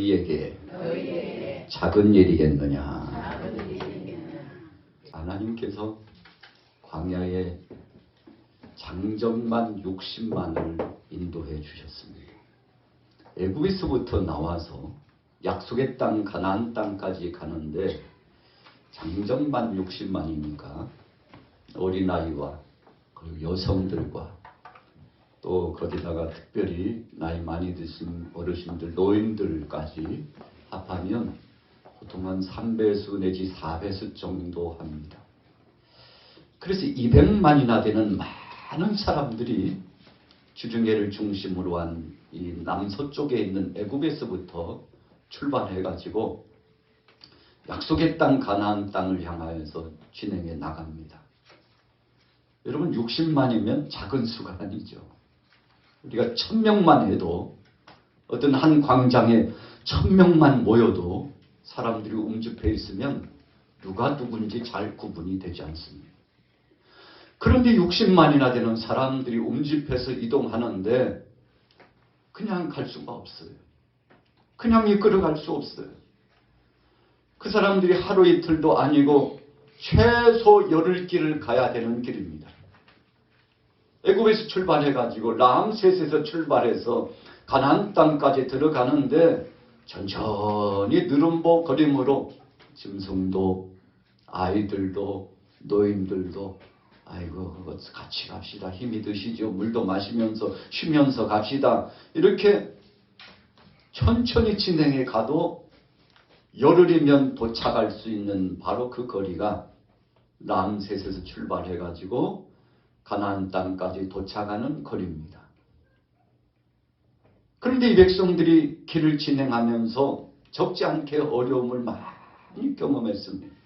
너희에게 작은 일이겠느냐. 하나님께서 광야에 장정만 60만을 인도해 주셨습니다. 애굽에서부터 나와서 약속의 땅 가나안 땅까지 가는데 장정만 60만이니까 어린아이와 그리고 여성들과 또 거기다가 특별히 나이 많이 드신 어르신들, 노인들까지 합하면 보통 한 3배수 내지 4배수 정도 합니다. 그래서 200만이나 되는 많은 사람들이 주중계를 중심으로 한 이 남서쪽에 있는 애굽에서부터 출발해가지고 약속의 땅 가나안 땅을 향하여서 진행해 나갑니다. 여러분 60만이면 작은 수가 아니죠. 우리가 1000명만 해도 어떤 한 광장에 1000명만 모여도 사람들이 움집해 있으면 누가 누군지 잘 구분이 되지 않습니다. 그런데 60만이나 되는 사람들이 움집해서 이동하는데 그냥 갈 수가 없어요. 그냥 이끌어갈 수 없어요. 그 사람들이 하루 이틀도 아니고 최소 열흘길을 가야 되는 길입니다. 애굽에서 출발해가지고 람셋에서 출발해서 가나안 땅까지 들어가는데 천천히 느름보거림으로 짐승도 아이들도 노인들도 아이고 같이 갑시다. 힘이 드시죠. 물도 마시면서 쉬면서 갑시다. 이렇게 천천히 진행해 가도 열흘이면 도착할 수 있는 바로 그 거리가 람셋에서 출발해가지고 가나안 땅까지 도착하는 거리입니다. 그런데 이 백성들이 길을 진행하면서 적지 않게 어려움을 많이 경험했습니다.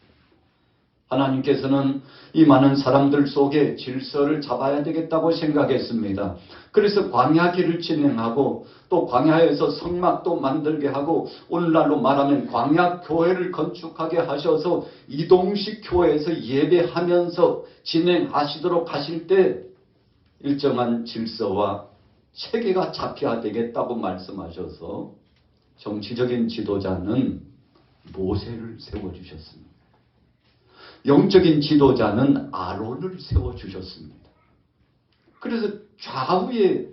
하나님께서는 이 많은 사람들 속에 질서를 잡아야 되겠다고 생각했습니다. 그래서 광야 길을 진행하고 또 광야에서 성막도 만들게 하고 오늘날로 말하면 광야 교회를 건축하게 하셔서 이동식 교회에서 예배하면서 진행하시도록 하실 때 일정한 질서와 체계가 잡혀야 되겠다고 말씀하셔서 정치적인 지도자는 모세를 세워주셨습니다. 영적인 지도자는 아론을 세워주셨습니다. 그래서 좌우에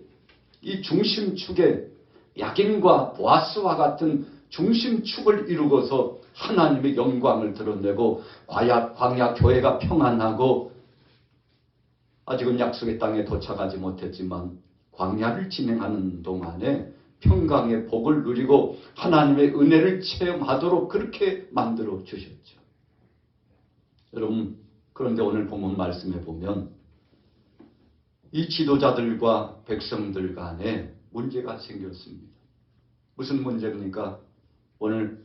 이 중심축에 야긴과 보아스와 같은 중심축을 이루고서 하나님의 영광을 드러내고 광야 교회가 평안하고 아직은 약속의 땅에 도착하지 못했지만 광야를 진행하는 동안에 평강의 복을 누리고 하나님의 은혜를 체험하도록 그렇게 만들어 주셨죠. 여러분, 그런데 오늘 본문 말씀에 보면 이 지도자들과 백성들 간에 문제가 생겼습니다. 무슨 문제입니까? 오늘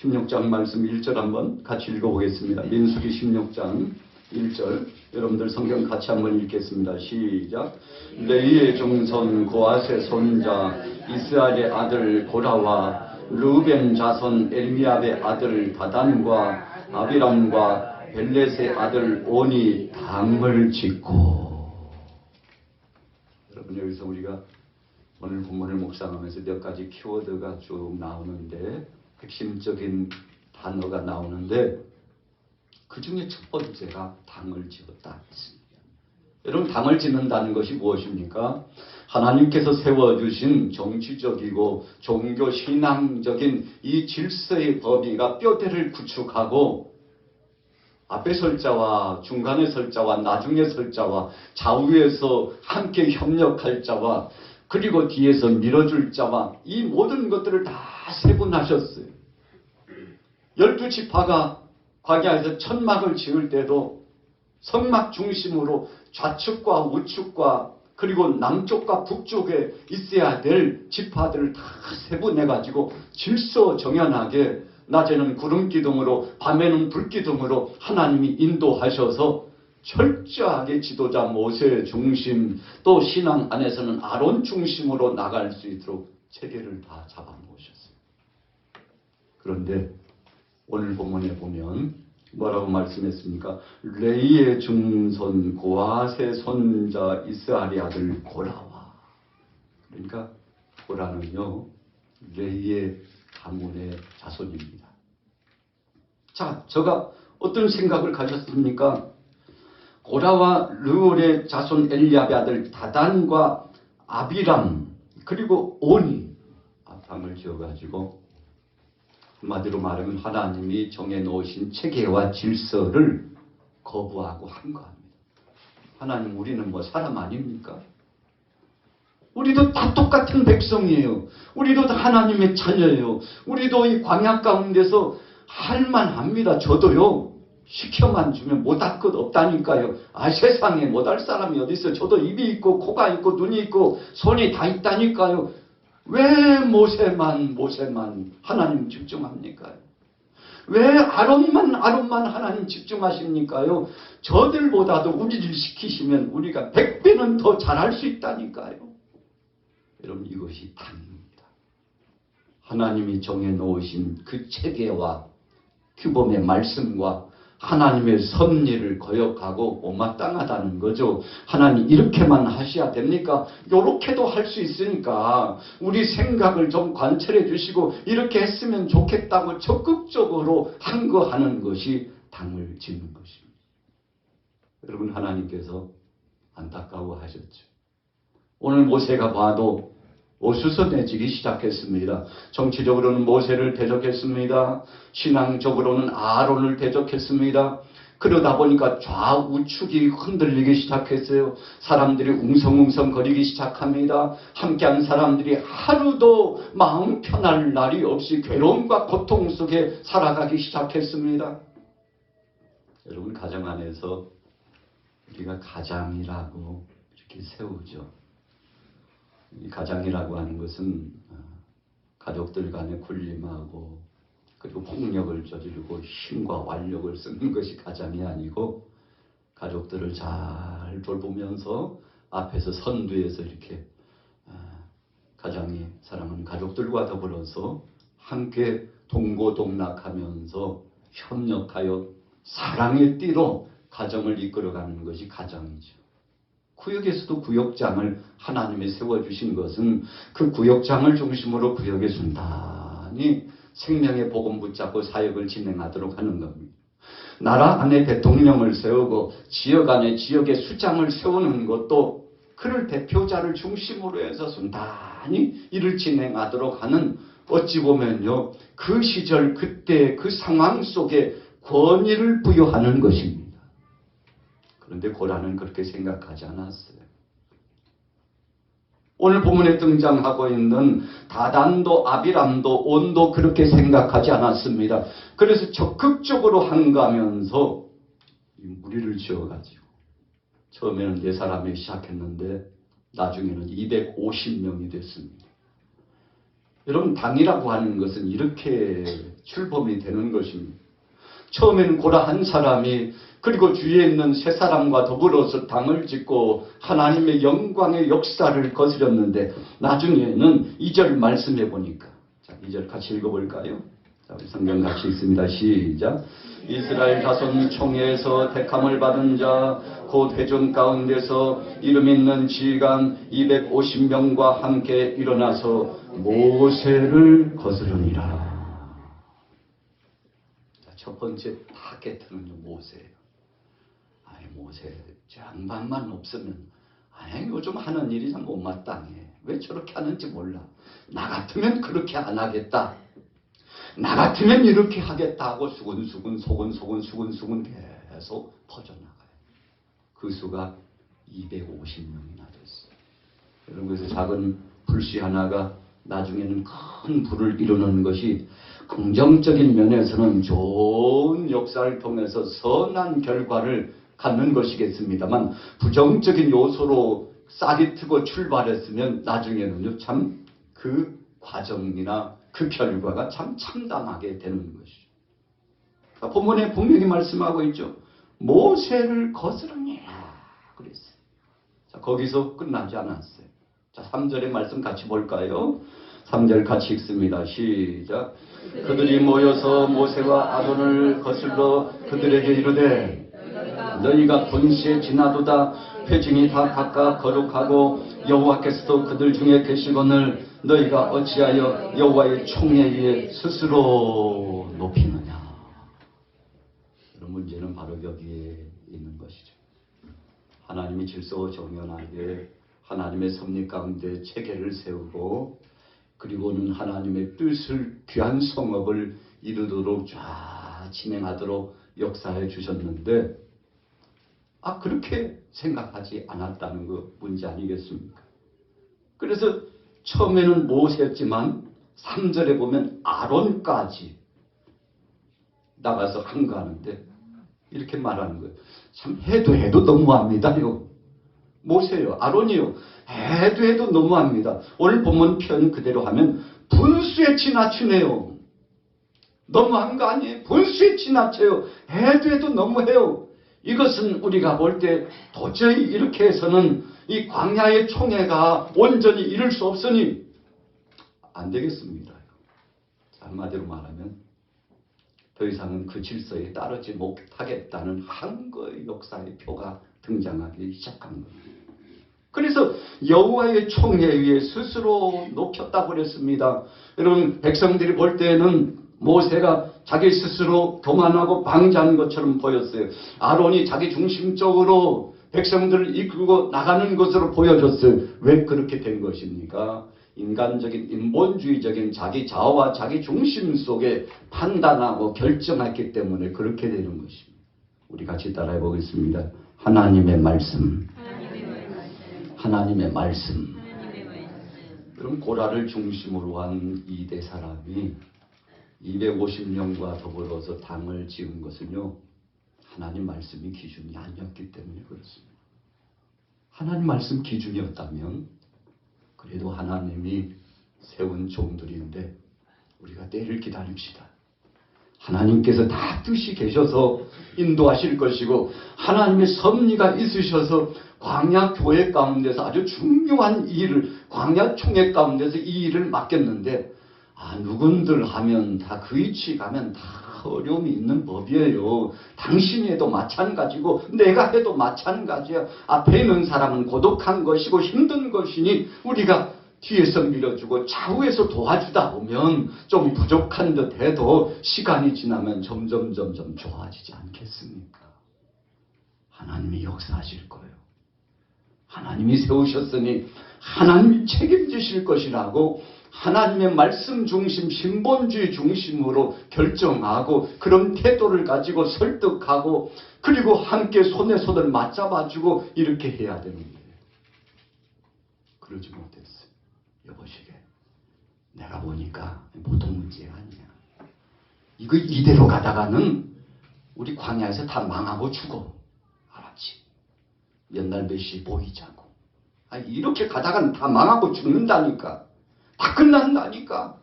16장 말씀 1절 한번 같이 읽어보겠습니다. 민수기 16장 1절 여러분들 성경 같이 한번 읽겠습니다. 시작. 레위의 종손 고아세 손자 이스라엘의 아들 고라와 르우벤 자손 엘미압의 아들 다단과 아비람과 벨렛의 아들 온이 당을 짓고. 여러분 여기서 우리가 오늘 본문을 묵상하면서 몇 가지 키워드가 쭉 나오는데 핵심적인 단어가 나오는데 그 중에 첫 번째가 당을 지었다 했습니다. 여러분 당을 짓는다는 것이 무엇입니까? 하나님께서 세워주신 정치적이고 종교 신앙적인 이 질서의 범위가 뼈대를 구축하고 앞에 설 자와 중간에 설 자와 나중에 설 자와 좌우에서 함께 협력할 자와 그리고 뒤에서 밀어줄 자와 이 모든 것들을 다 세분하셨어요. 12지파가 광야에서 천막을 지을 때도 성막 중심으로 좌측과 우측과 그리고 남쪽과 북쪽에 있어야 될 지파들을 다 세분해가지고 질서 정연하게 낮에는 구름 기둥으로 밤에는 불 기둥으로 하나님이 인도하셔서 철저하게 지도자 모세 중심 또 신앙 안에서는 아론 중심으로 나갈 수 있도록 체계를 다 잡아놓으셨어요. 그런데 오늘 본문에 보면 뭐라고 말씀했습니까? 레이의 중손 고아세 손자 이스라엘의 아들 고라와. 그러니까 고라는요 레이의 가문의 자손입니다. 자, 제가 어떤 생각을 가졌습니까? 고라와 르울의 자손 엘리압의 아들 다단과 아비람 그리고 오니 앞방을 지어가지고 한마디로 말하면 하나님이 정해놓으신 체계와 질서를 거부하고 항거합니다. 하나님, 우리는 뭐 사람 아닙니까? 우리도 다 똑같은 백성이에요. 우리도 다 하나님의 자녀예요. 우리도 이 광야 가운데서 할만합니다. 저도요. 시켜만 주면 못할 것 없다니까요. 세상에 못할 사람이 어디 있어요. 저도 입이 있고 코가 있고 눈이 있고 손이 다 있다니까요. 왜 모세만 하나님 집중합니까? 왜 아론만 하나님 집중하십니까요? 저들보다도 우리를 시키시면 우리가 100배는 더 잘할 수 있다니까요. 여러분, 이것이 당입니다. 하나님이 정해놓으신 그 체계와 규범의 말씀과 하나님의 섭리를 거역하고 못마땅하다는 거죠. 하나님 이렇게만 하셔야 됩니까? 이렇게도 할 수 있으니까 우리 생각을 좀 관철해 주시고 이렇게 했으면 좋겠다고 적극적으로 항거하는 것이 당을 짓는 것입니다. 여러분, 하나님께서 안타까워하셨죠. 오늘 모세가 봐도 어수선해지기 시작했습니다. 정치적으로는 모세를 대적했습니다. 신앙적으로는 아론을 대적했습니다. 그러다 보니까 좌우축이 흔들리기 시작했어요. 사람들이 웅성웅성 거리기 시작합니다. 함께한 사람들이 하루도 마음 편할 날이 없이 괴로움과 고통 속에 살아가기 시작했습니다. 여러분, 가정 안에서 우리가 가장이라고 이렇게 세우죠. 이 가장이라고 하는 것은 가족들 간에 군림하고 그리고 폭력을 저지르고 힘과 완력을 쓰는 것이 가장이 아니고 가족들을 잘 돌보면서 앞에서 선두에서 이렇게 가장이 사랑하는 가족들과 더불어서 함께 동고동락하면서 협력하여 사랑의 띠로 가정을 이끌어가는 것이 가장이죠. 구역에서도 구역장을 하나님이 세워주신 것은 그 구역장을 중심으로 구역에 순탄히 생명의 복음 붙잡고 사역을 진행하도록 하는 겁니다. 나라 안에 대통령을 세우고 지역 안에 지역의 수장을 세우는 것도 그를 대표자를 중심으로 해서 순탄히 일을 진행하도록 하는, 어찌 보면요, 그 시절 그때 그 상황 속에 권위를 부여하는 것입니다. 그런데 고라는 그렇게 생각하지 않았어요. 오늘 본문에 등장하고 있는 다단도 아비람도 온도 그렇게 생각하지 않았습니다. 그래서 적극적으로 항거하면서 무리를 지어가지고 처음에는 4사람이 시작했는데 나중에는 250명이 됐습니다. 여러분, 당이라고 하는 것은 이렇게 출범이 되는 것입니다. 처음에는 고라 한 사람이 그리고 주위에 있는 3사람과 더불어서 당을 짓고 하나님의 영광의 역사를 거스렸는데 나중에는 2절 말씀해 보니까, 자, 2절 같이 읽어볼까요? 자, 우리 성경 같이 읽습니다. 시작. 이스라엘 자손 총회에서 택함을 받은 자 곧 회중 가운데서 이름 있는 지휘관 250명과 함께 일어나서 모세를 거스르니라. 자, 첫 번째 타겟은 모세예요. 모세 장반만 없으면 요즘 하는 일이 참 못마땅해. 왜 저렇게 하는지 몰라. 나 같으면 그렇게 안 하겠다. 나 같으면 이렇게 하겠다 하고 수근수근 계속 퍼져나가요. 그 수가 250명이나 됐어요. 여러분, 그래서 작은 불씨 하나가 나중에는 큰 불을 이루는 것이 긍정적인 면에서는 좋은 역사를 통해서 선한 결과를 갖는 것이겠습니다만, 부정적인 요소로 싹이 트고 출발했으면 나중에는요, 참 그 과정이나 그 결과가 참 참담하게 되는 것이죠. 그러니까 본문에 분명히 말씀하고 있죠. 모세를 거스르니라 그랬어요. 자, 거기서 끝나지 않았어요. 자, 3절의 말씀 같이 볼까요? 3절 같이 읽습니다. 시작. 그들이 모여서 모세와 아론을 거슬러 그들에게 이르되 너희가 본시에 지나도다 회중이 다 각각 거룩하고 여호와께서도 그들 중에 계시거늘 너희가 어찌하여 여호와의 총에 위에 스스로 높이느냐. 그런 문제는 바로 여기에 있는 것이죠. 하나님이 질서정연하게 하나님의 섭리 가운데 체계를 세우고 그리고는 하나님의 뜻을 귀한 성업을 이루도록 쫙 진행하도록 역사해 주셨는데 그렇게 생각하지 않았다는 거 문제 아니겠습니까? 그래서 처음에는 모세였지만 3절에 보면 아론까지 나가서 항거하는데 이렇게 말하는 거예요. 참 해도 너무합니다요. 모세요, 아론이요. 해도 너무합니다. 오늘 본문 표현 그대로 하면 분수에 지나치네요. 너무한 거 아니에요? 분수에 지나쳐요. 해도 너무해요. 이것은 우리가 볼 때 도저히 이렇게 해서는 이 광야의 총회가 온전히 이룰 수 없으니 안 되겠습니다. 한마디로 말하면 더 이상은 그 질서에 따르지 못하겠다는 한거의 역사의 표가 등장하기 시작한 겁니다. 그래서 여호와의 총에 위에 스스로 높였다고 그랬습니다. 여러분 백성들이 볼 때는 모세가 자기 스스로 교만하고 방자한 것처럼 보였어요. 아론이 자기 중심적으로 백성들을 이끌고 나가는 것으로 보여줬어요. 왜 그렇게 된 것입니까? 인간적인 인본주의적인 자기 자아와 자기 중심 속에 판단하고 결정했기 때문에 그렇게 되는 것입니다. 우리 같이 따라해 보겠습니다. 하나님의 말씀. 하나님의 말씀. 그럼 고라를 중심으로 한 이 대 사람이 250명과 더불어서 당을 지은 것은요, 하나님 말씀이 기준이 아니었기 때문에 그렇습니다. 하나님 말씀 기준이었다면 그래도 하나님이 세운 종들인데 우리가 때를 기다립시다. 하나님께서 다 뜻이 계셔서 인도하실 것이고 하나님의 섭리가 있으셔서 광야 교회 가운데서 아주 중요한 일을 광야 총회 가운데서 이 일을 맡겼는데 누군들 하면 다 그 위치 가면 다 어려움이 있는 법이에요. 당신이 해도 마찬가지고 내가 해도 마찬가지야. 앞에 있는 사람은 고독한 것이고 힘든 것이니 우리가 뒤에서 밀어주고 좌우에서 도와주다 보면 좀 부족한 듯 해도 시간이 지나면 점점 좋아지지 않겠습니까? 하나님이 역사하실 거예요. 하나님이 세우셨으니 하나님이 책임지실 것이라고 하나님의 말씀 중심, 신본주의 중심으로 결정하고 그런 태도를 가지고 설득하고 그리고 함께 손에 손을 맞잡아주고 이렇게 해야 되는 거예요. 그러지 못했어요. 여보시게 내가 보니까 보통 문제가 아니야. 이거 이대로 가다가는 우리 광야에서 다 망하고 죽어. 알았지? 옛날 몇시 보이자고. 이렇게 가다가는 다 망하고 죽는다니까. 다 끝난다니까.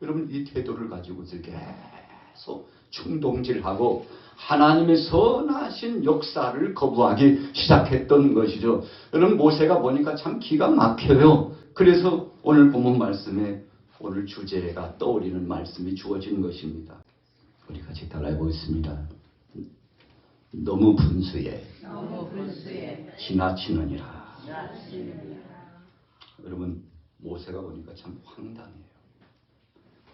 여러분 이 태도를 가지고서 계속 충동질하고 하나님의 선하신 역사를 거부하기 시작했던 것이죠. 여러분 모세가 보니까 참 기가 막혀요. 그래서 오늘 본문 말씀에 오늘 주제가 떠오르는 말씀이 주어진 것입니다. 우리 같이 따라해 보겠습니다. 너무 분수에 지나치느니라. 여러분 모세가 보니까 참 황당해요.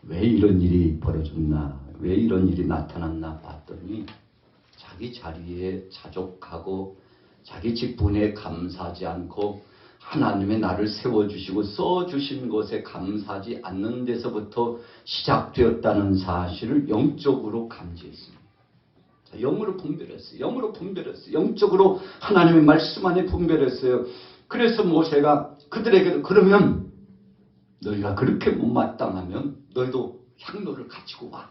왜 이런 일이 벌어졌나, 왜 이런 일이 나타났나 봤더니 자기 자리에 자족하고 자기 직분에 감사하지 않고 하나님의 나를 세워주시고 써주신 것에 감사하지 않는 데서부터 시작되었다는 사실을 영적으로 감지했습니다. 영으로 분별했어요. 영적으로 하나님의 말씀 안에 분별했어요. 그래서 모세가 그들에게 그러면 너희가 그렇게 못마땅하면 너희도 향로를 가지고 와.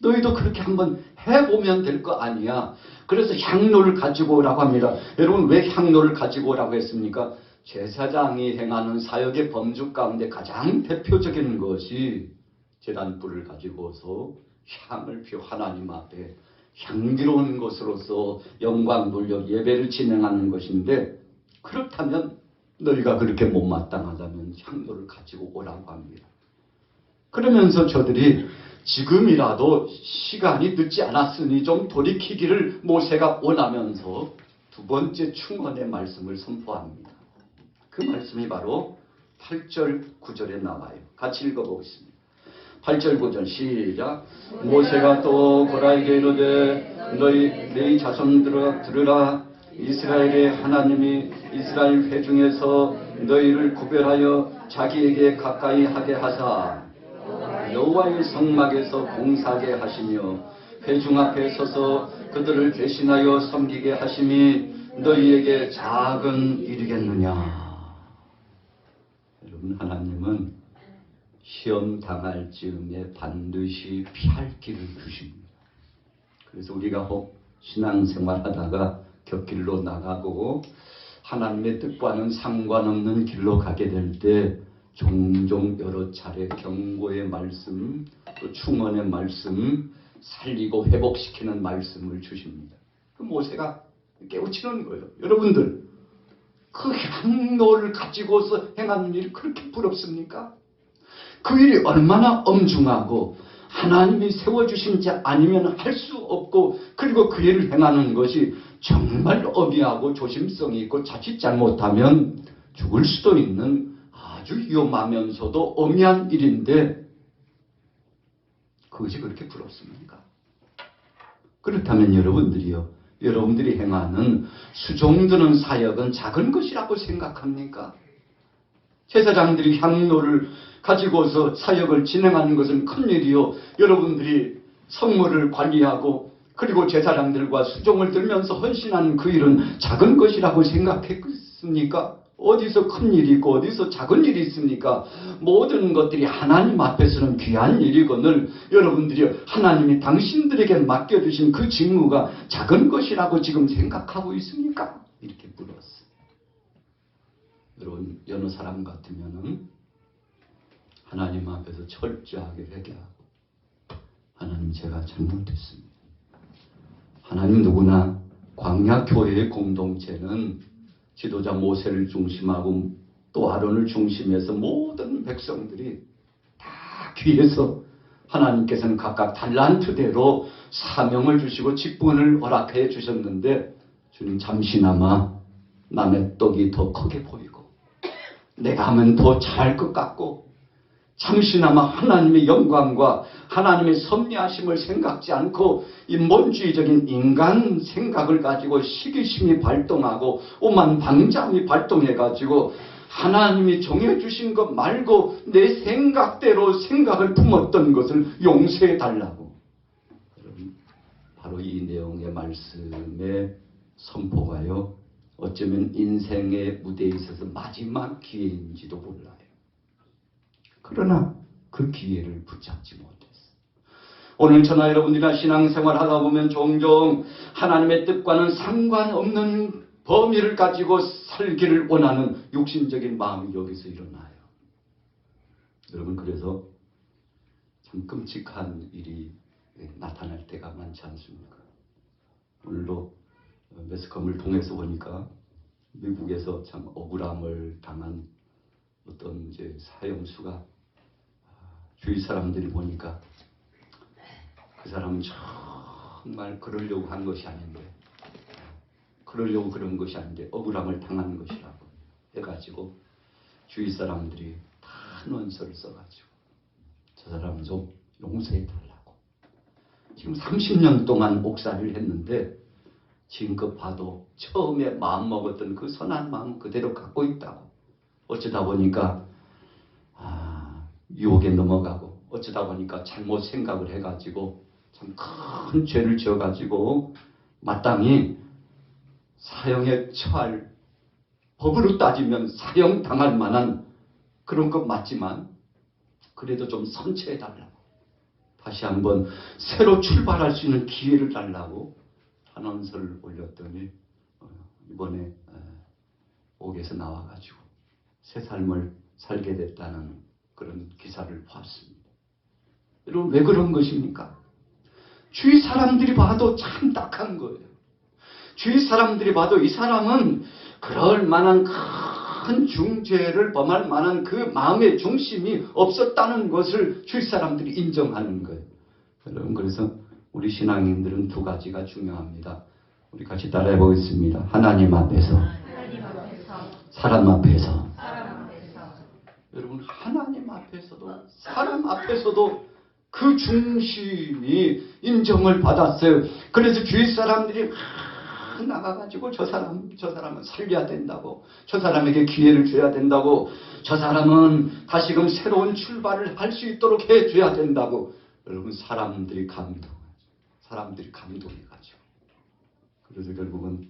너희도 그렇게 한번 해보면 될 거 아니야. 그래서 향로를 가지고 오라고 합니다. 여러분 왜 향로를 가지고 오라고 했습니까? 제사장이 행하는 사역의 범주 가운데 가장 대표적인 것이 제단불을 가지고서 향을 피워 하나님 앞에 향기로운 것으로서 영광 돌려 예배를 진행하는 것인데 그렇다면 너희가 그렇게 못마땅하다면 향로를 가지고 오라고 합니다. 그러면서 저들이 지금이라도 시간이 늦지 않았으니 좀 돌이키기를 모세가 원하면서 두 번째 충언의 말씀을 선포합니다. 그 말씀이 바로 8절 9절에 나와요. 같이 읽어보겠습니다. 8절 9절 시작. 모세가 또 고라에게 이르되 너희 자손들아 들으라. 이스라엘의 하나님이 이스라엘 회중에서 너희를 구별하여 자기에게 가까이 하게 하사 여호와의 성막에서 봉사하게 하시며 회중 앞에 서서 그들을 대신하여 섬기게 하심이 너희에게 작은 일이겠느냐. 여러분, 하나님은 시험 당할 즈음에 반드시 피할 길을 주십니다. 그래서 우리가 혹 신앙생활 하다가 곁길로 나가고 하나님의 뜻과는 상관없는 길로 가게 될 때 종종 여러 차례 경고의 말씀, 또 충언의 말씀, 살리고 회복시키는 말씀을 주십니다. 그 모세가 깨우치는 거예요. 여러분들, 그 향로를 가지고서 행하는 일이 그렇게 부럽습니까? 그 일이 얼마나 엄중하고 하나님이 세워주신 자 아니면 할 수 없고, 그리고 그 일을 행하는 것이 정말 엄히하고 조심성이 있고 자칫 잘못하면 죽을 수도 있는 아주 위험하면서도 엄미한 일인데 그것이 그렇게 부럽습니까? 그렇다면 여러분들이 행하는 수종드는 사역은 작은 것이라고 생각합니까? 제사장들이 향로를 가지고서 사역을 진행하는 것은 큰일이요. 여러분들이 성물을 관리하고 그리고 제사장들과 수종을 들면서 헌신하는 그 일은 작은 것이라고 생각했습니까? 어디서 큰 일이 있고 어디서 작은 일이 있습니까? 모든 것들이 하나님 앞에서는 귀한 일이거늘 여러분들이 하나님이 당신들에게 맡겨주신 그 직무가 작은 것이라고 지금 생각하고 있습니까? 이렇게 물었어요. 여러분, 여느 사람 같으면은 하나님 앞에서 철저하게 회개하고 하나님, 제가 잘못했습니다. 하나님, 누구나 광야 교회의 공동체는 지도자 모세를 중심하고 또 아론을 중심해서 모든 백성들이 다 귀해서 하나님께서는 각각 달란트대로 사명을 주시고 직분을 허락해 주셨는데 주님, 잠시나마 남의 떡이 더 크게 보이고 내가 하면 더 잘할 것 같고 잠시나마 하나님의 영광과 하나님의 섭리하심을 생각지 않고 인본주의적인 인간 생각을 가지고 시기심이 발동하고 오만 방자함이 발동해가지고 하나님이 정해주신 것 말고 내 생각대로 생각을 품었던 것을 용서해달라고. 여러분, 바로 이 내용의 말씀의 선포가요, 어쩌면 인생의 무대에 있어서 마지막 기회인지도 몰라요. 그러나 그 기회를 붙잡지 못했어. 오늘 저나 여러분들이나 신앙생활 하다 보면 종종 하나님의 뜻과는 상관없는 범위를 가지고 살기를 원하는 욕심적인 마음이 여기서 일어나요. 여러분, 그래서 참 끔찍한 일이 나타날 때가 많지 않습니까? 오늘도 매스컴을 통해서 보니까 미국에서 참 억울함을 당한 어떤 이제 사형수가 주위 사람들이 보니까 그 사람은 정말 그러려고 한 것이 아닌데, 그러려고 그런 것이 아닌데 억울함을 당한 것이라고 해가지고 주위 사람들이 다 원서를 써가지고 저 사람 좀 용서해달라고. 지금 30년 동안 옥살이를 했는데 지금껏 봐도 처음에 마음 먹었던 그 선한 마음 그대로 갖고 있다고. 어쩌다 보니까 유혹에 넘어가고 어쩌다 보니까 잘못 생각을 해가지고 참 큰 죄를 지어가지고 마땅히 사형에 처할, 법으로 따지면 사형당할 만한 그런 것 맞지만 그래도 좀 선처해달라고, 다시 한번 새로 출발할 수 있는 기회를 달라고 탄원서를 올렸더니 이번에 옥에서 나와가지고 새 삶을 살게 됐다는 그런 기사를 봤습니다. 여러분, 왜 그런 것입니까? 주위 사람들이 봐도 참 딱한 거예요. 주위 사람들이 봐도 이 사람은 그럴 만한 큰 중죄를 범할 만한 그 마음의 중심이 없었다는 것을 주위 사람들이 인정하는 거예요. 여러분, 그래서 우리 신앙인들은 두 가지가 중요합니다. 우리 같이 따라해 보겠습니다. 하나님 앞에서, 사람 앞에서 앞에서도 사람 앞에서도 그 중심이 인정을 받았어요. 그래서 주위 사람들이 막 나가가지고 저 사람은 살려야 된다고, 저 사람에게 기회를 줘야 된다고, 저 사람은 다시금 새로운 출발을 할 수 있도록 해줘야 된다고. 여러분, 사람들이 감동해가지고 그래서 결국은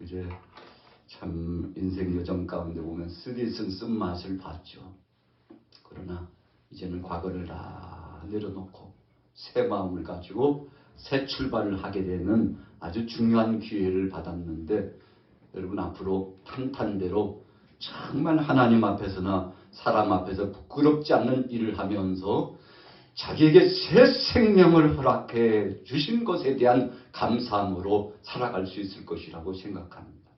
이제 참 인생 여정 가운데 보면 쓰디쓴 쓴맛을 봤죠. 그러나 이제는 과거를 다 내려놓고 새 마음을 가지고 새 출발을 하게 되는 아주 중요한 기회를 받았는데, 여러분 앞으로 탄탄대로 정말 하나님 앞에서나 사람 앞에서 부끄럽지 않는 일을 하면서 자기에게 새 생명을 허락해 주신 것에 대한 감사함으로 살아갈 수 있을 것이라고 생각합니다.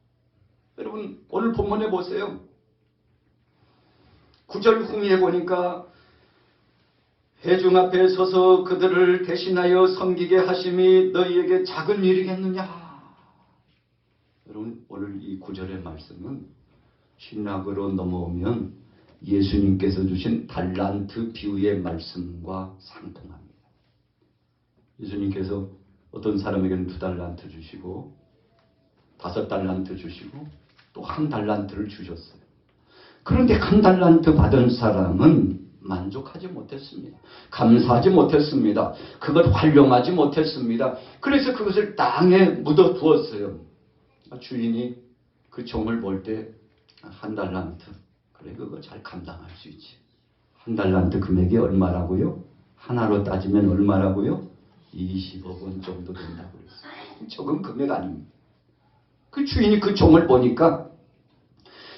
여러분 오늘 본문에 보세요. 9절 후미에 보니까 회중 앞에 서서 그들을 대신하여 섬기게 하심이 너희에게 작은 일이겠느냐. 여러분 오늘 이 9절의 말씀은 신약으로 넘어오면 예수님께서 주신 달란트 비유의 말씀과 상통합니다. 예수님께서 어떤 사람에게는 2달란트 주시고 5달란트 주시고 또 1달란트를 주셨어요. 그런데 1달란트 받은 사람은 만족하지 못했습니다. 감사하지 못했습니다. 그걸 활용하지 못했습니다. 그래서 그것을 땅에 묻어두었어요. 주인이 그 종을 볼 때 1달란트, 그래 그거 잘 감당할 수 있지. 1달란트 금액이 얼마라고요? 하나로 따지면 얼마라고요? 20억 원 정도 된다고 그랬어요. 적은 금액 아닙니다. 그 주인이 그 종을 보니까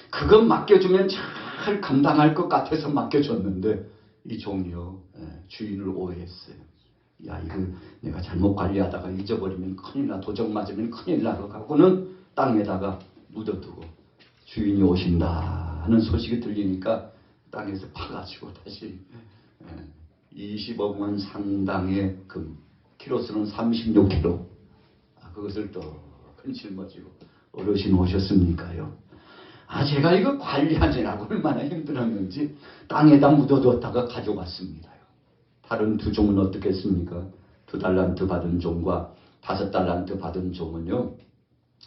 그거 맡겨주면 잘 감당할 것 같아서 맡겨줬는데 이 종이요 주인을 오해했어요. 야 이거 내가 잘못 관리하다가 잊어버리면 큰일 나, 도적 맞으면 큰일 나고 하고는 땅에다가 묻어두고 주인이 오신다 하는 소식이 들리니까 땅에서 파가지고 다시 20억 원 상당의 금, 키로수는 36kg, 그것을 또 큰 짊어지고 어르신 오셨습니까요? 제가 이거 관리하느라고 얼마나 힘들었는지 땅에다 묻어두었다가 가져왔습니다요. 다른 두 종은 어떻겠습니까? 2달란트 받은 종과 5달란트 받은 종은요,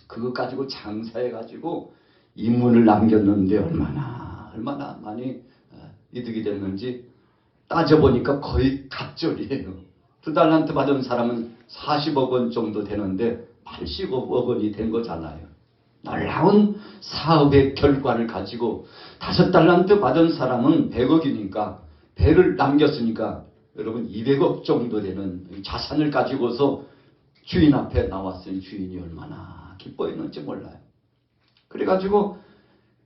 그거 가지고 장사해가지고 인문을 남겼는데 얼마나 많이 이득이 됐는지 따져보니까 거의 갑절이에요. 2달란트 받은 사람은 40억 원 정도 되는데 80억 원이 된 거잖아요. 놀라운 사업의 결과를 가지고 5달란트 받은 사람은 100억이니까 배를 남겼으니까 여러분 200억 정도 되는 자산을 가지고서 주인 앞에 나왔으니 주인이 얼마나 기뻐했는지 몰라요. 그래가지고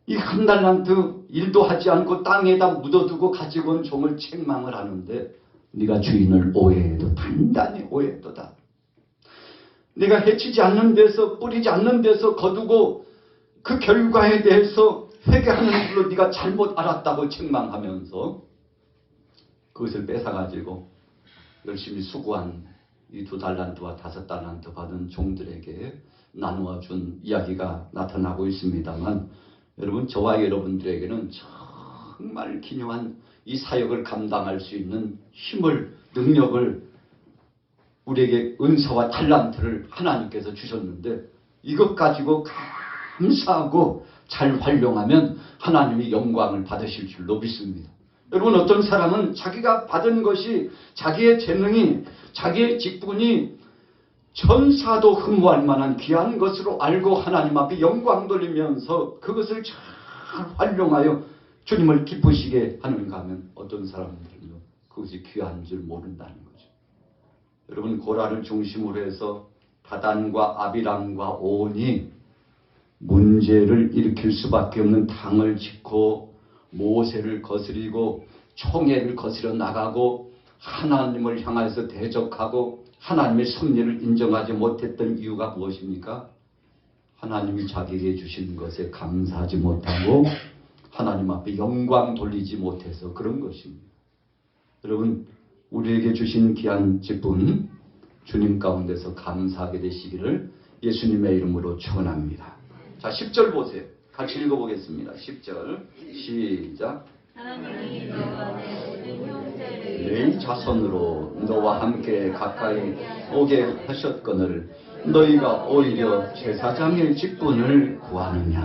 이 1달란트 일도 하지 않고 땅에다 묻어두고 가지고 온 종을 책망을 하는데, 네가 주인을 오해해도 단단히 오해해도다. 네가 해치지 않는 데서 뿌리지 않는 데서 거두고 그 결과에 대해서 회개하는 걸로 네가 잘못 알았다고 책망하면서 그것을 뺏어가지고 열심히 수고한 이 2달란트와 5달란트 받은 종들에게 나누어 준 이야기가 나타나고 있습니다만, 여러분 저와 여러분들에게는 정말 기묘한 이 사역을 감당할 수 있는 힘을, 능력을, 우리에게 은사와 달란트를 하나님께서 주셨는데 이것 가지고 감사하고 잘 활용하면 하나님이 영광을 받으실 줄로 믿습니다. 여러분 어떤 사람은 자기가 받은 것이, 자기의 재능이, 자기의 직분이 천사도 흠모할 만한 귀한 것으로 알고 하나님 앞에 영광 돌리면서 그것을 잘 활용하여 주님을 기쁘시게 하는가 하면 어떤 사람들은요 그것이 귀한 줄 모른다는 거죠. 여러분 고라를 중심으로 해서 다단과 아비람과 온이 문제를 일으킬 수밖에 없는 당을 짓고 모세를 거스리고 총애를 거스려 나가고 하나님을 향해서 대적하고 하나님의 섭리를 인정하지 못했던 이유가 무엇입니까? 하나님이 자기에게 주신 것에 감사하지 못하고 하나님 앞에 영광 돌리지 못해서 그런 것입니다. 여러분 우리에게 주신 귀한 직분 주님 가운데서 감사하게 되시기를 예수님의 이름으로 축원합니다. 자 10절 보세요. 같이 읽어보겠습니다. 10절 시작. 하나님이 너와 내 모든 형제를 내 자손으로 너와 함께 가까이 오게 하셨거늘 너희가 오히려 제사장의 직분을 구하느냐.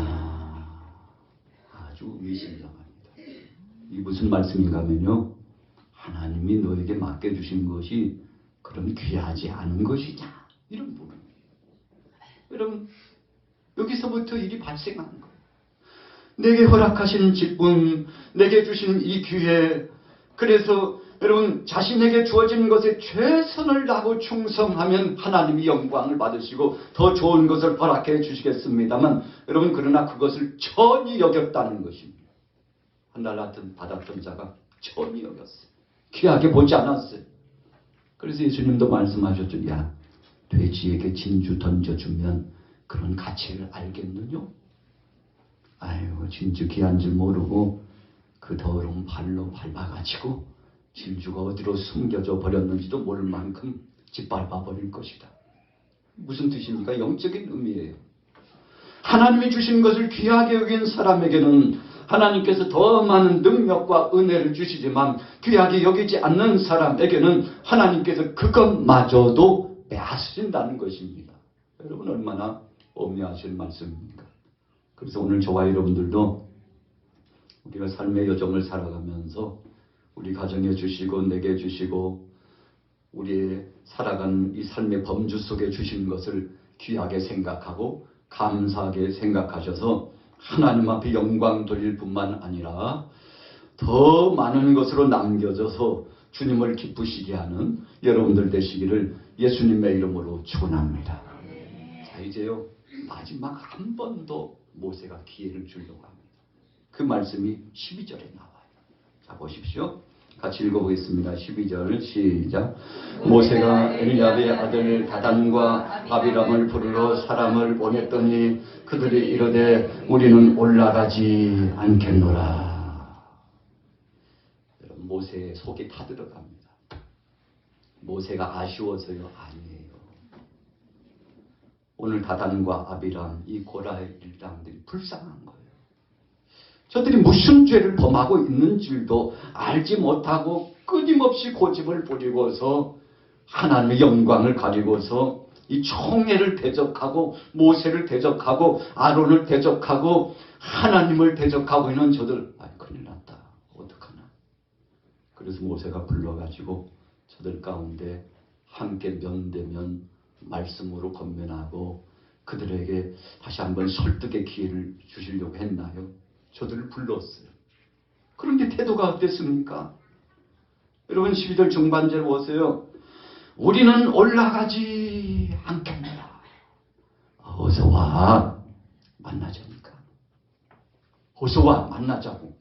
아주 위신장합니다. 이 무슨 말씀인가 하면요, 하나님이 너에게 맡겨주신 것이 그럼 귀하지 않은 것이냐, 이런 부분이에요. 여러분, 여기서부터 일이 발생하는 거예요. 내게 허락하신 직분, 내게 주신 이 기회, 그래서 여러분 자신에게 주어진 것에 최선을 다하고 충성하면 하나님이 영광을 받으시고 더 좋은 것을 허락해 주시겠습니다만, 여러분 그러나 그것을 천히 여겼다는 것입니다. 한 달 받았던 자가 천히 여겼어요. 귀하게 보지 않았어요. 그래서 예수님도 말씀하셨죠. 야, 돼지에게 진주 던져주면 그런 가치를 알겠느냐? 아이고, 진주 귀한 줄 모르고 그 더러운 발로 밟아가지고 진주가 어디로 숨겨져 버렸는지도 모를 만큼 짓밟아 버릴 것이다. 무슨 뜻입니까? 영적인 의미예요. 하나님이 주신 것을 귀하게 여긴 사람에게는 하나님께서 더 많은 능력과 은혜를 주시지만, 귀하게 여기지 않는 사람에게는 하나님께서 그것마저도 빼앗으신다는 것입니다. 여러분 얼마나 엄미하신 말씀입니까? 그래서 오늘 저와 여러분들도 우리가 삶의 여정을 살아가면서 우리 가정에 주시고 내게 주시고 우리의 살아가는 이 삶의 범주 속에 주신 것을 귀하게 생각하고 감사하게 생각하셔서 하나님 앞에 영광 돌릴 뿐만 아니라 더 많은 것으로 남겨져서 주님을 기쁘시게 하는 여러분들 되시기를 예수님의 이름으로 축원합니다. 자, 이제요 마지막 한 번 더 모세가 기회를 주려고 합니다. 그 말씀이 12절에 나와요. 자, 보십시오. 같이 읽어보겠습니다. 12절 시작. 모세가 엘리압의 아들 다단과 아비람을 부르러 사람을 보냈더니 그들이 이르되 우리는 올라가지 않겠노라. 여러분, 모세의 속이 타들어갑니다. 모세가 아쉬워서요? 아니에요. 오늘 다단과 아비람, 이 고라의 일당들이 불쌍한 거예요. 저들이 무슨 죄를 범하고 있는 줄도 알지 못하고 끊임없이 고집을 부리고서 하나님의 영광을 가리고서 이 총회를 대적하고 모세를 대적하고 아론을 대적하고 하나님을 대적하고 있는 저들, 큰일 났다. 어떡하나. 그래서 모세가 불러가지고 저들 가운데 함께 면대면 말씀으로 권면하고 그들에게 다시 한번 설득의 기회를 주시려고 했나요? 저들을 불렀어요. 그런데 태도가 어땠습니까? 여러분 12절 중반절 보세요. 우리는 올라가지 않겠노라. 어서 와. 만나자니까. 어서 와. 만나자고.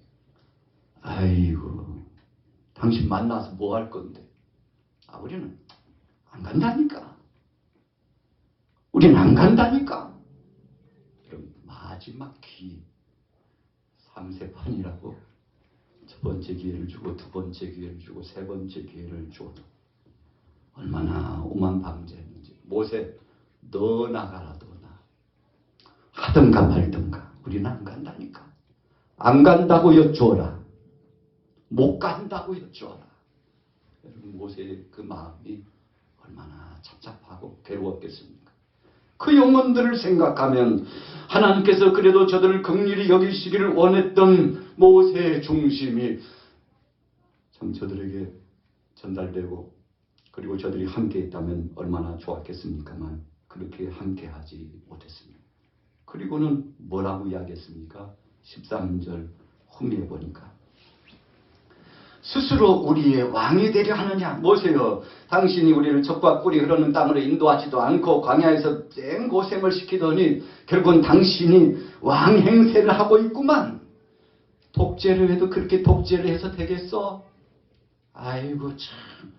아이고, 당신 만나서 뭐 할 건데? 우리는 안 간다니까. 우리는 안 간다니까. 여러분 마지막 기회. 3세판이라고 첫 번째 기회를 주고 두 번째 기회를 주고 세 번째 기회를 줘도 얼마나 오만방자했는지. 모세, 너 나가라. 너 나. 하든가 말든가. 우리는 안 간다니까. 안 간다고 여쭈어라. 못 간다고 여쭈어라. 여러분 모세의 그 마음이 얼마나 착잡하고 괴로웠겠습니까? 그 영혼들을 생각하면 하나님께서 그래도 저들을 긍휼히 여기시기를 원했던 모세의 중심이 참 저들에게 전달되고 그리고 저들이 함께 있다면 얼마나 좋았겠습니까만 그렇게 함께하지 못했습니다. 그리고는 뭐라고 이야기했습니까? 13절 후미에 보니까 스스로 우리의 왕이 되려 하느냐. 모세여, 당신이 우리를 적과 꿀이 흐르는 땅으로 인도하지도 않고 광야에서 쨍 고생을 시키더니 결국은 당신이 왕 행세를 하고 있구만. 독재를 해도 그렇게 독재를 해서 되겠어? 아이고 참.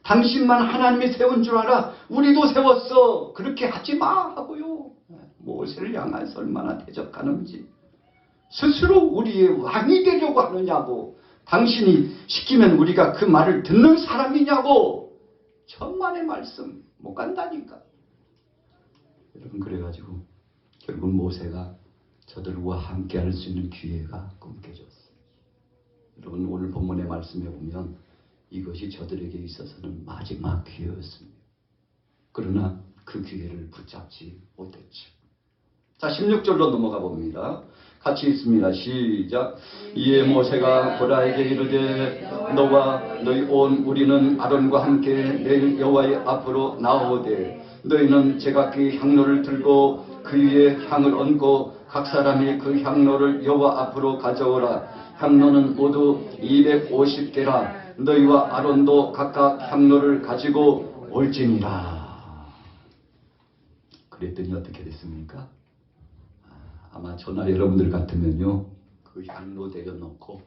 당신만 하나님이 세운 줄 알아. 우리도 세웠어. 그렇게 하지 마 하고요. 모세를 향해서 얼마나 대적하는지. 스스로 우리의 왕이 되려고 하느냐고. 당신이 시키면 우리가 그 말을 듣는 사람이냐고. 천만의 말씀. 못 간다니까. 여러분 그래가지고 결국 모세가 저들과 함께 할 수 있는 기회가 끊겨졌어요. 여러분 오늘 본문의 말씀에 보면 이것이 저들에게 있어서는 마지막 기회였습니다. 그러나 그 기회를 붙잡지 못했죠. 자, 16절로 넘어가 봅니다. 같이 읽습니다. 시작. 이에 모세가 고라에게 이르되 너와 너희 온 우리는 아론과 함께 내일 여호와의 앞으로 나오되 너희는 제각기 향로를 들고 그 위에 향을 얹고 각 사람이 그 향로를 여호와 앞으로 가져오라. 향로는 모두 250개라. 너희와 아론도 각각 향로를 가지고 올지니라. 그랬더니 어떻게 됐습니까? 아마 저나 여러분들 같으면요, 그 향로 내려놓고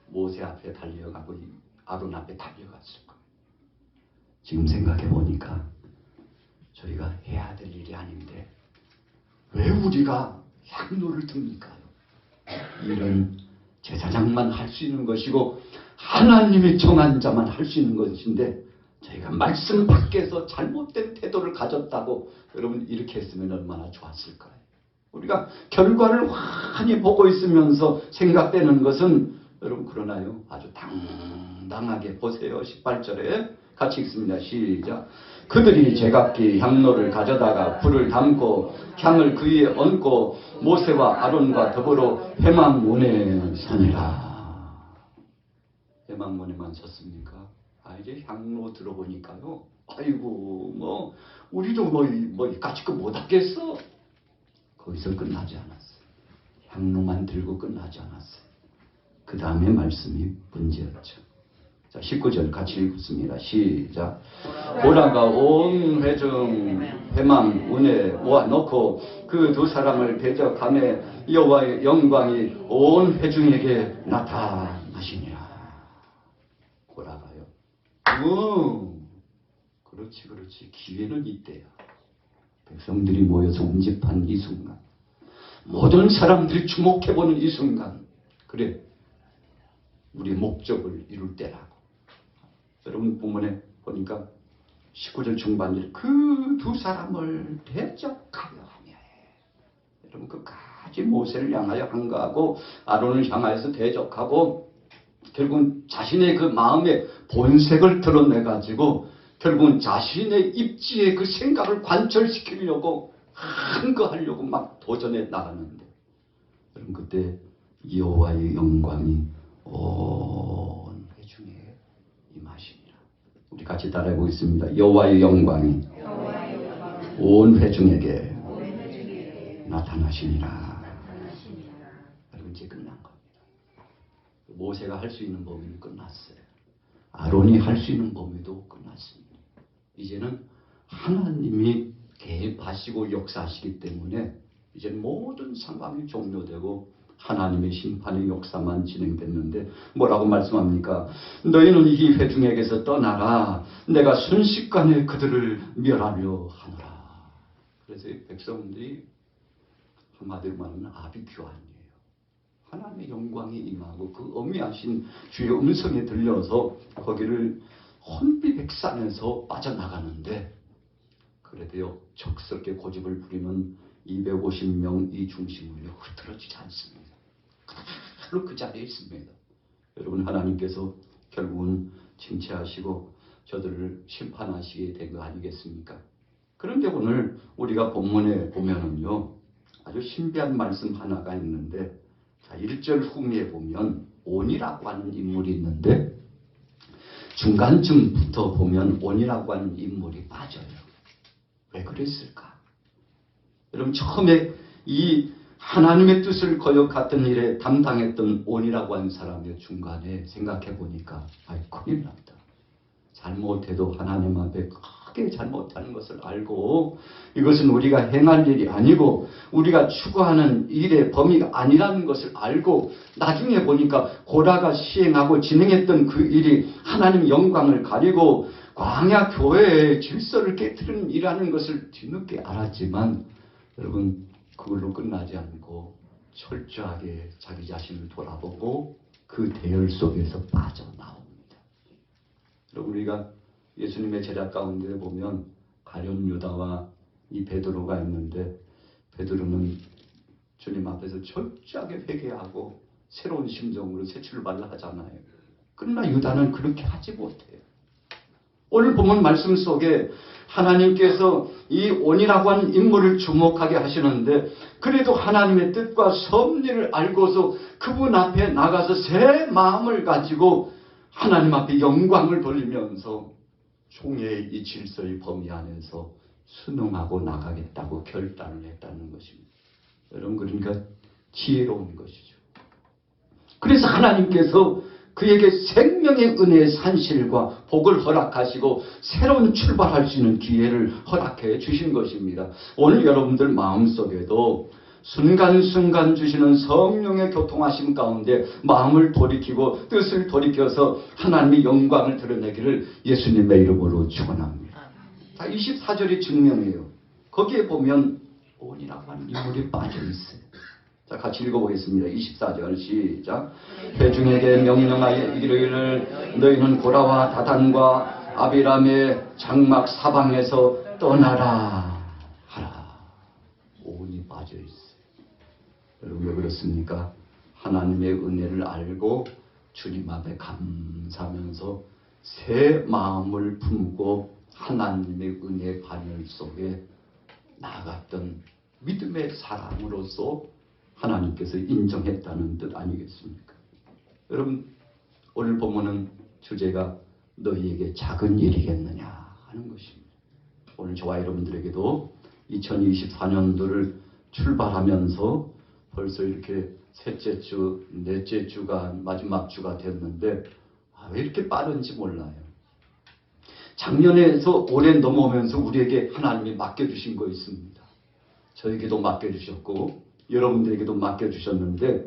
모세 앞에 달려가고 아론 앞에 달려갔을 거예요. 지금 생각해 보니까 저희가 해야 될 일이 아닌데 왜 우리가 향로를 듭니까? 이런 제사장만 할 수 있는 것이고 하나님이 정한 자만 할 수 있는 것인데 저희가 말씀 밖에서 잘못된 태도를 가졌다고 여러분 이렇게 했으면 얼마나 좋았을까요? 우리가 결과를 환히 보고 있으면서 생각되는 것은 여러분 그러나요? 아주 당당하게 보세요. 18절에 같이 읽습니다. 시작. 그들이 제각기 향로를 가져다가 불을 담고 향을 그 위에 얹고 모세와 아론과 더불어 회막문에 서니라. 회막문에만 섰습니까? 이제 향로 들어보니까요. 아이고 뭐 우리도 뭐 까짓 못하겠어. 거기서 끝나지 않았어요. 향로만 들고 끝나지 않았어요. 그 다음에 말씀이 문제였죠. 자, 19절 같이 읽습니다. 시작. 보라가 온 회중 회막 문에 모아놓고 그 두 사람을 대적하며 여호와의 영광이 온 회중에게 나타나시니라. 보라가요. 그렇지. 기회는 이때야. 백성들이 모여서 운집한 이 순간, 모든 사람들이 주목해보는 이 순간, 그래, 우리 목적을 이룰 때라고. 여러분 본문에 보니까 19절 중반절 그 두 사람을 대적하려 하며 여러분 끝까지 모세를 향하여 항거하고 아론을 향하여서 대적하고 결국은 자신의 그 마음의 본색을 드러내가지고 결국은 자신의 입지의 그 생각을 관철시키려고 항거하려고 막 도전해 나갔는데 여러분 그때 여호와의 영광이 온 회중에 임하시니라. 우리 같이 따라해 보겠습니다. 여호와의 영광이 온 회중에게 나타나시니라. 여러분 이제 끝난 겁니다. 모세가 할 수 있는 범위는 끝났어요. 아론이 할 수 있는 범위도 끝났습니다. 이제는 하나님이 개입하시고 역사하시기 때문에 이제 모든 상황이 종료되고 하나님의 심판의 역사만 진행됐는데 뭐라고 말씀합니까? 너희는 이 회중에게서 떠나라. 내가 순식간에 그들을 멸하려 하노라. 그래서 이 백성들이 한마디로 말하면 아비규환이에요. 하나님의 영광이 임하고 그 어미하신 주의 음성에 들려서 거기를 혼비백산에서 빠져나가는데 그래도요 적스럽게 고집을 부리는 250명 이 중심으로 흐트러지지 않습니다. 그대로 그 자리에 있습니다. 여러분 하나님께서 결국은 징체하시고 저들을 심판하시게 된 거 아니겠습니까? 그런데 오늘 우리가 본문에 보면은요 아주 신비한 말씀 하나가 있는데 자 1절 후미에 보면 온이라고 하는 인물이 있는데 중간쯤부터 보면 온이라고 하는 인물이 빠져요. 왜 그랬을까? 여러분 처음에 이 하나님의 뜻을 거역했던 일에 담당했던 온이라고 하는 사람의 중간에 생각해 보니까 큰일 났다. 잘못해도 하나님 앞에 크게 잘못하는 것을 알고 이것은 우리가 행할 일이 아니고 우리가 추구하는 일의 범위가 아니라는 것을 알고 나중에 보니까 고라가 시행하고 진행했던 그 일이 하나님 영광을 가리고 광야 교회의 질서를 깨뜨리는 일이라는 것을 뒤늦게 알았지만 여러분 그걸로 끝나지 않고 철저하게 자기 자신을 돌아보고 그 대열 속에서 빠져나옵니다. 여러분 우리가 예수님의 제자 가운데 보면 가룟 유다와 이 베드로가 있는데 베드로는 주님 앞에서 철저하게 회개하고 새로운 심정으로 새 출발을 하잖아요. 그러나 유다는 그렇게 하지 못해요. 오늘 본문 말씀 속에 하나님께서 이 온이라고 하는 인물을 주목하게 하시는데 그래도 하나님의 뜻과 섭리를 알고서 그분 앞에 나가서 새 마음을 가지고 하나님 앞에 영광을 돌리면서 총회의 이 질서의 범위 안에서 순응하고 나가겠다고 결단을 했다는 것입니다. 여러분 그러니까 지혜로운 것이죠. 그래서 하나님께서 그에게 생명의 은혜의 산실과 복을 허락하시고 새로운 출발할 수 있는 기회를 허락해 주신 것입니다. 오늘 여러분들 마음속에도 순간순간 주시는 성령의 교통하심 가운데 마음을 돌이키고 뜻을 돌이켜서 하나님의 영광을 드러내기를 예수님의 이름으로 축원합니다. 자, 24절이 증명해요. 거기에 보면 온이라고 하는 인물이 빠져있어요. 자, 같이 읽어보겠습니다. 24절 시작. 회중에게 명령하여 이르기를 너희는 고라와 다단과 아비람의 장막 사방에서 떠나라 하라. 온이 빠져있어요. 여러분 왜 그렇습니까? 하나님의 은혜를 알고 주님 앞에 감사하면서 새 마음을 품고 하나님의 은혜 반열 속에 나아갔던 믿음의 사람으로서 하나님께서 인정했다는 뜻 아니겠습니까? 여러분 오늘 본문은 주제가 너희에게 작은 일이겠느냐 하는 것입니다. 오늘 저와 여러분들에게도 2024년도를 출발하면서 벌써 이렇게 셋째 주, 넷째 주가 마지막 주가 됐는데 왜 이렇게 빠른지 몰라요. 작년에서 올해 넘어오면서 우리에게 하나님이 맡겨주신 거 있습니다. 저에게도 맡겨주셨고 여러분들에게도 맡겨주셨는데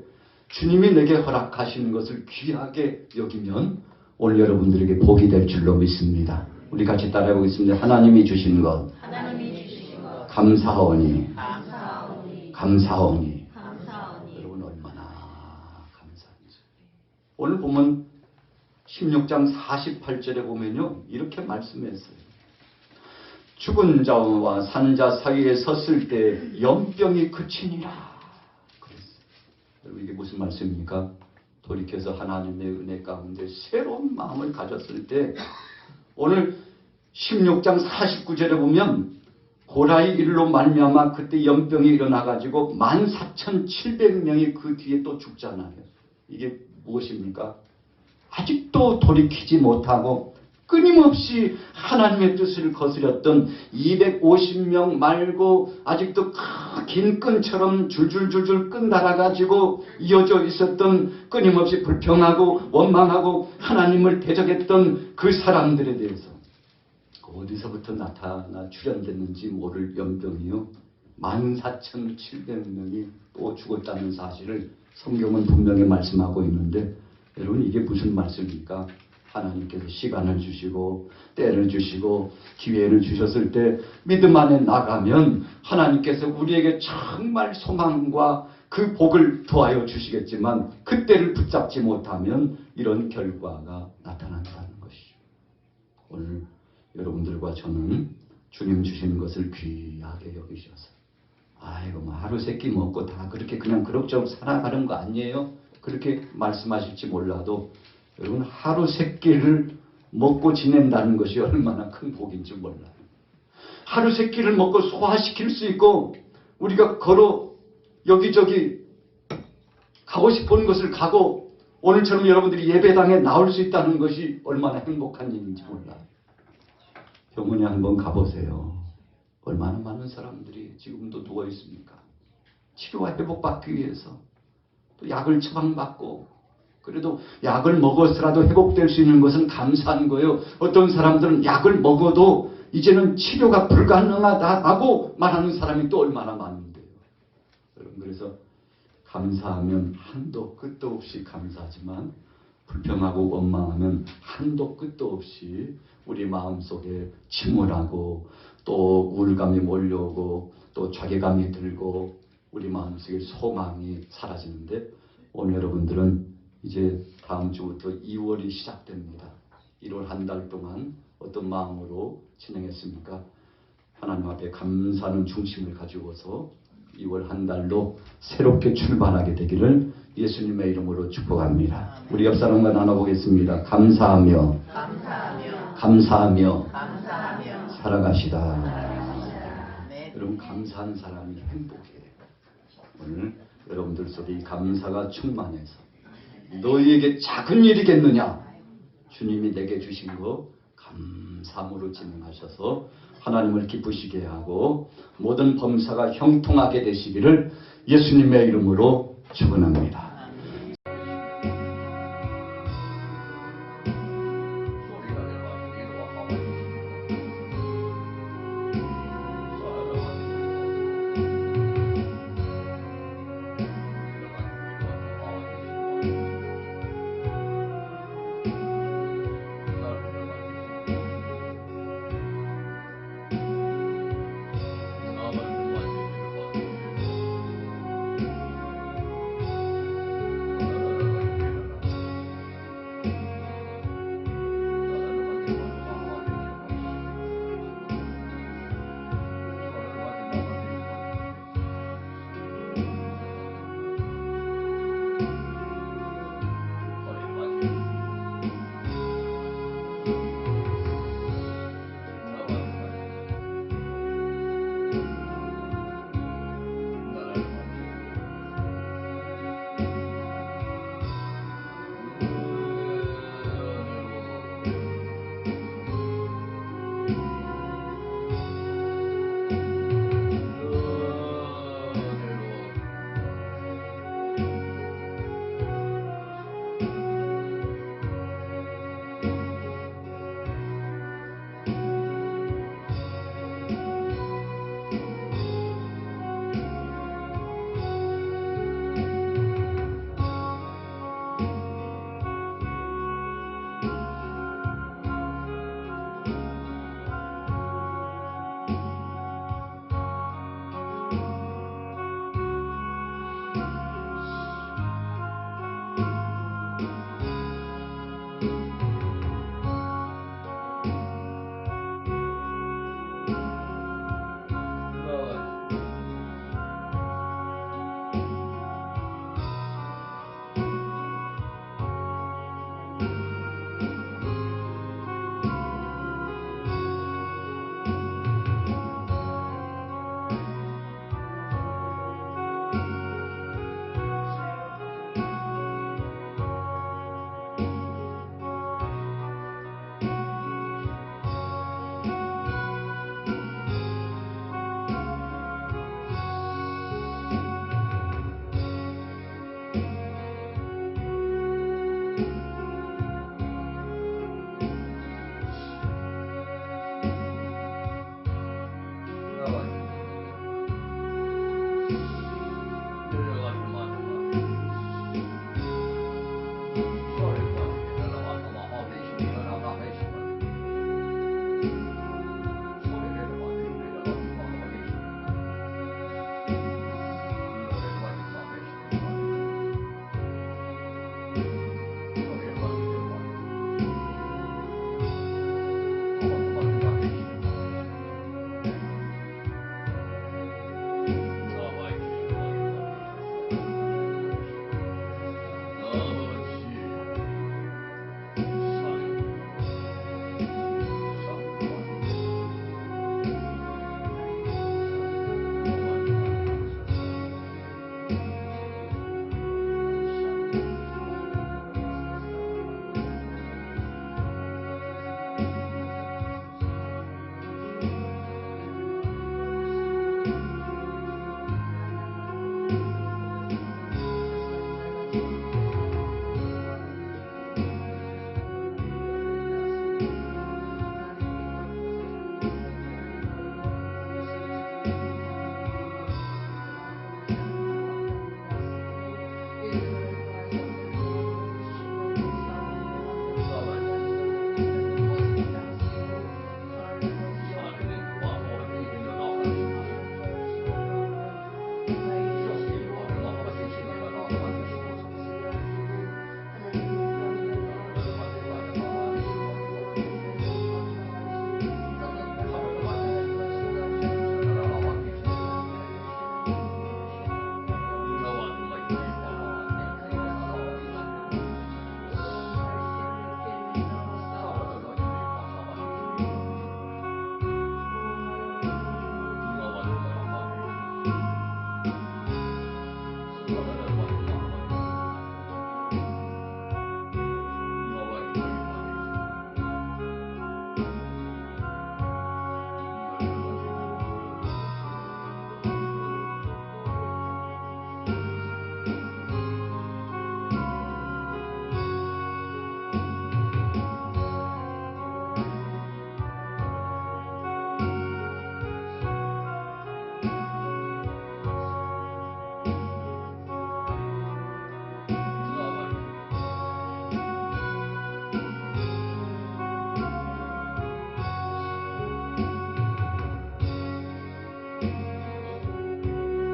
주님이 내게 허락하시는 것을 귀하게 여기면 오늘 여러분들에게 복이 될 줄로 믿습니다. 우리 같이 따라해 보겠습니다. 하나님이 주신 것 감사하오니 감사하오니 여러분 얼마나 감사한지. 오늘 보면 16장 48절에 보면요 이렇게 말씀했어요. 죽은 자와 산 자 사이에 섰을 때 연병이 그치니라. 그랬어요. 이게 무슨 말씀입니까? 돌이켜서 하나님의 은혜 가운데 새로운 마음을 가졌을 때 오늘 16장 49절에 보면 고라의 일로 말미암아 그때 연병이 일어나가지고 14,700명이 그 뒤에 또 죽잖아요. 이게 무엇입니까? 아직도 돌이키지 못하고 끊임없이 하나님의 뜻을 거스렸던 250명 말고 아직도 긴 끈처럼 줄줄줄줄 끈 달아가지고 이어져 있었던 끊임없이 불평하고 원망하고 하나님을 대적했던 그 사람들에 대해서 어디서부터 나타나 출현됐는지 모를 연병이요 14,700명이 또 죽었다는 사실을 성경은 분명히 말씀하고 있는데 여러분 이게 무슨 말씀입니까? 하나님께서 시간을 주시고 때를 주시고 기회를 주셨을 때 믿음 안에 나가면 하나님께서 우리에게 정말 소망과 그 복을 더하여 주시겠지만 그때를 붙잡지 못하면 이런 결과가 나타난다는 것이죠. 오늘 여러분들과 저는 주님 주시는 것을 귀하게 여기셔서 아이고 뭐 하루 세끼 먹고 다 그렇게 그냥 그럭저럭 살아가는 거 아니에요? 그렇게 말씀하실지 몰라도 여러분 하루 세 끼를 먹고 지낸다는 것이 얼마나 큰 복인지 몰라요. 하루 세 끼를 먹고 소화시킬 수 있고 우리가 걸어 여기저기 가고 싶은 것을 가고 오늘처럼 여러분들이 예배당에 나올 수 있다는 것이 얼마나 행복한 일인지 몰라요. 병원에 한번 가보세요. 얼마나 많은 사람들이 지금도 누워 있습니까? 치료와 회복받기 위해서 또 약을 처방받고 그래도 약을 먹어서라도 회복될 수 있는 것은 감사한 거예요. 어떤 사람들은 약을 먹어도 이제는 치료가 불가능하다고 말하는 사람이 또 얼마나 많은데요. 여러분 그래서 감사하면 한도 끝도 없이 감사하지만 불평하고 원망하면 한도 끝도 없이 우리 마음속에 침울하고 또 우울감이 몰려오고 또 자괴감이 들고 우리 마음속에 소망이 사라지는데 오늘 여러분들은 이제 다음 주부터 2월이 시작됩니다. 1월 한 달 동안 어떤 마음으로 진행했습니까? 하나님 앞에 감사하는 중심을 가지고서 2월 한 달로 새롭게 출발하게 되기를 예수님의 이름으로 축복합니다. 우리 옆 사람과 나눠보겠습니다. 감사하며 감사하며 살아가시다. 여러분, 감사한 사람이 행복해요. 오늘 여러분들 속에 이 감사가 충만해서 너희에게 작은 일이겠느냐, 주님이 내게 주신 거 감사함으로 진행하셔서 하나님을 기쁘시게 하고 모든 범사가 형통하게 되시기를 예수님의 이름으로 축원합니다.